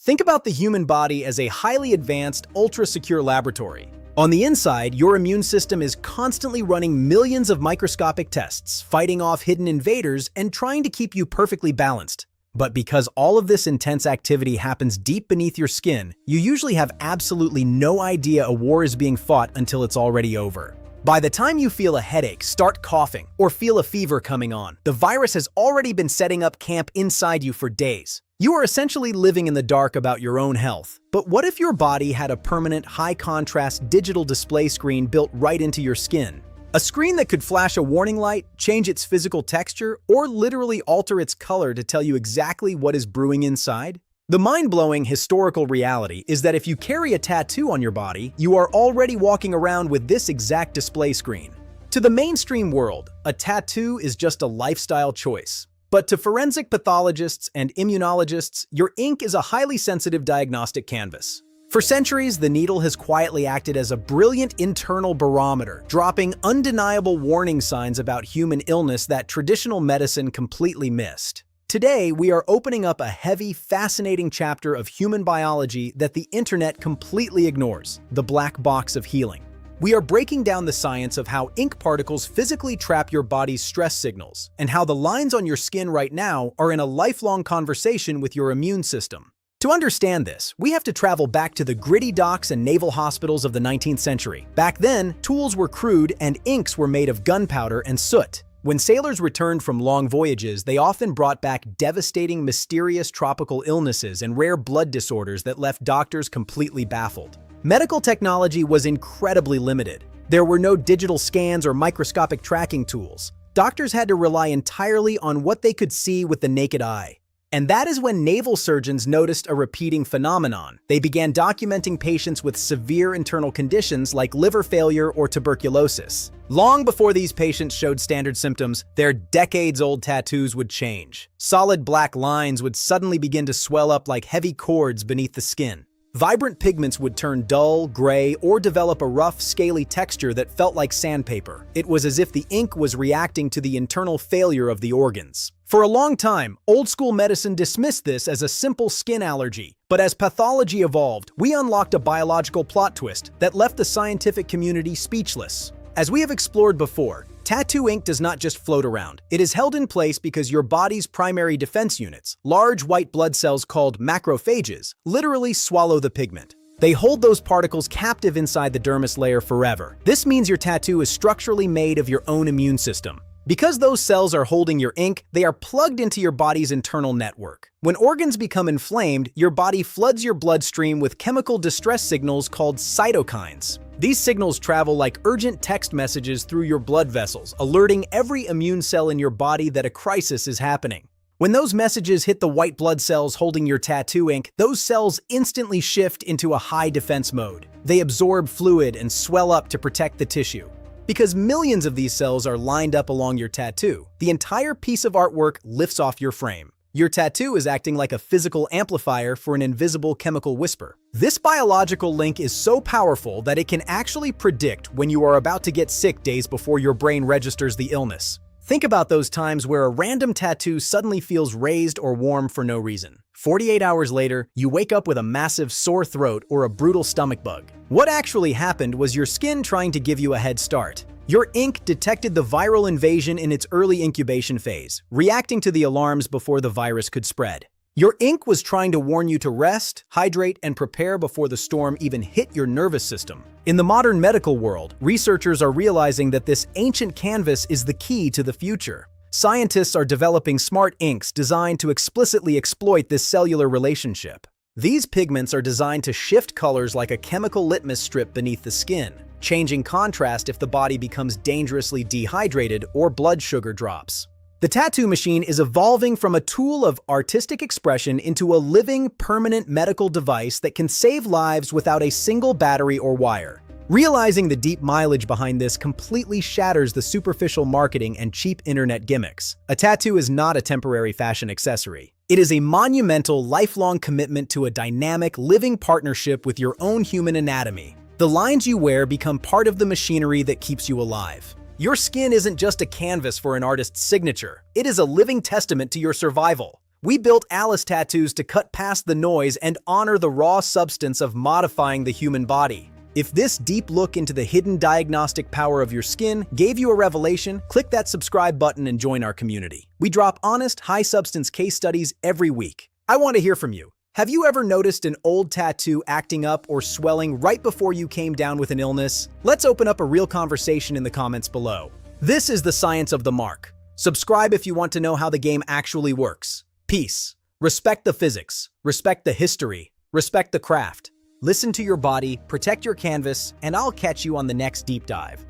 Think about the human body as a highly advanced, ultra-secure laboratory. On the inside, your immune system is constantly running millions of microscopic tests, fighting off hidden invaders and trying to keep you perfectly balanced. But because all of this intense activity happens deep beneath your skin, you usually have absolutely no idea a war is being fought until it's already over. By the time you feel a headache, start coughing, or feel a fever coming on, the virus has already been setting up camp inside you for days. You are essentially living in the dark about your own health. But what if your body had a permanent, high-contrast digital display screen built right into your skin? A screen that could flash a warning light, change its physical texture, or literally alter its color to tell you exactly what is brewing inside? The mind-blowing historical reality is that if you carry a tattoo on your body, you are already walking around with this exact display screen. To the mainstream world, a tattoo is just a lifestyle choice. But to forensic pathologists and immunologists, your ink is a highly sensitive diagnostic canvas. For centuries, the needle has quietly acted as a brilliant internal barometer, dropping undeniable warning signs about human illness that traditional medicine completely missed. Today, we are opening up a heavy, fascinating chapter of human biology that the internet completely ignores: the black box of healing. We are breaking down the science of how ink particles physically trap your body's stress signals, and how the lines on your skin right now are in a lifelong conversation with your immune system. To understand this, we have to travel back to the gritty docks and naval hospitals of the 19th century. Back then, tools were crude and inks were made of gunpowder and soot. When sailors returned from long voyages, they often brought back devastating, mysterious tropical illnesses and rare blood disorders that left doctors completely baffled. Medical technology was incredibly limited. There were no digital scans or microscopic tracking tools. Doctors had to rely entirely on what they could see with the naked eye. And that is when naval surgeons noticed a repeating phenomenon. They began documenting patients with severe internal conditions like liver failure or tuberculosis. Long before these patients showed standard symptoms, their decades-old tattoos would change. Solid black lines would suddenly begin to swell up like heavy cords beneath the skin. Vibrant pigments would turn dull, gray, or develop a rough, scaly texture that felt like sandpaper. It was as if the ink was reacting to the internal failure of the organs. For a long time, old-school medicine dismissed this as a simple skin allergy. But as pathology evolved, we unlocked a biological plot twist that left the scientific community speechless. As we have explored before, tattoo ink does not just float around. It is held in place because your body's primary defense units, large white blood cells called macrophages, literally swallow the pigment. They hold those particles captive inside the dermis layer forever. This means your tattoo is structurally made of your own immune system. Because those cells are holding your ink, they are plugged into your body's internal network. When organs become inflamed, your body floods your bloodstream with chemical distress signals called cytokines. These signals travel like urgent text messages through your blood vessels, alerting every immune cell in your body that a crisis is happening. When those messages hit the white blood cells holding your tattoo ink, those cells instantly shift into a high defense mode. They absorb fluid and swell up to protect the tissue. Because millions of these cells are lined up along your tattoo, the entire piece of artwork lifts off your frame. Your tattoo is acting like a physical amplifier for an invisible chemical whisper. This biological link is so powerful that it can actually predict when you are about to get sick days before your brain registers the illness. Think about those times where a random tattoo suddenly feels raised or warm for no reason. 48 hours later, you wake up with a massive sore throat or a brutal stomach bug. What actually happened was your skin trying to give you a head start. Your ink detected the viral invasion in its early incubation phase, reacting to the alarms before the virus could spread. Your ink was trying to warn you to rest, hydrate, and prepare before the storm even hit your nervous system. In the modern medical world, researchers are realizing that this ancient canvas is the key to the future. Scientists are developing smart inks designed to explicitly exploit this cellular relationship. These pigments are designed to shift colors like a chemical litmus strip beneath the skin, changing contrast if the body becomes dangerously dehydrated or blood sugar drops. The tattoo machine is evolving from a tool of artistic expression into a living, permanent medical device that can save lives without a single battery or wire. Realizing the deep mileage behind this completely shatters the superficial marketing and cheap internet gimmicks. A tattoo is not a temporary fashion accessory. It is a monumental, lifelong commitment to a dynamic, living partnership with your own human anatomy. The lines you wear become part of the machinery that keeps you alive. Your skin isn't just a canvas for an artist's signature. It is a living testament to your survival. We built Alice tattoos to cut past the noise and honor the raw substance of modifying the human body. If this deep look into the hidden diagnostic power of your skin gave you a revelation, click that subscribe button and join our community. We drop honest, high-substance case studies every week. I want to hear from you. Have you ever noticed an old tattoo acting up or swelling right before you came down with an illness? Let's open up a real conversation in the comments below. This is the science of the mark. Subscribe if you want to know how the game actually works. Peace. Respect the physics. Respect the history. Respect the craft. Listen to your body, protect your canvas, and I'll catch you on the next deep dive.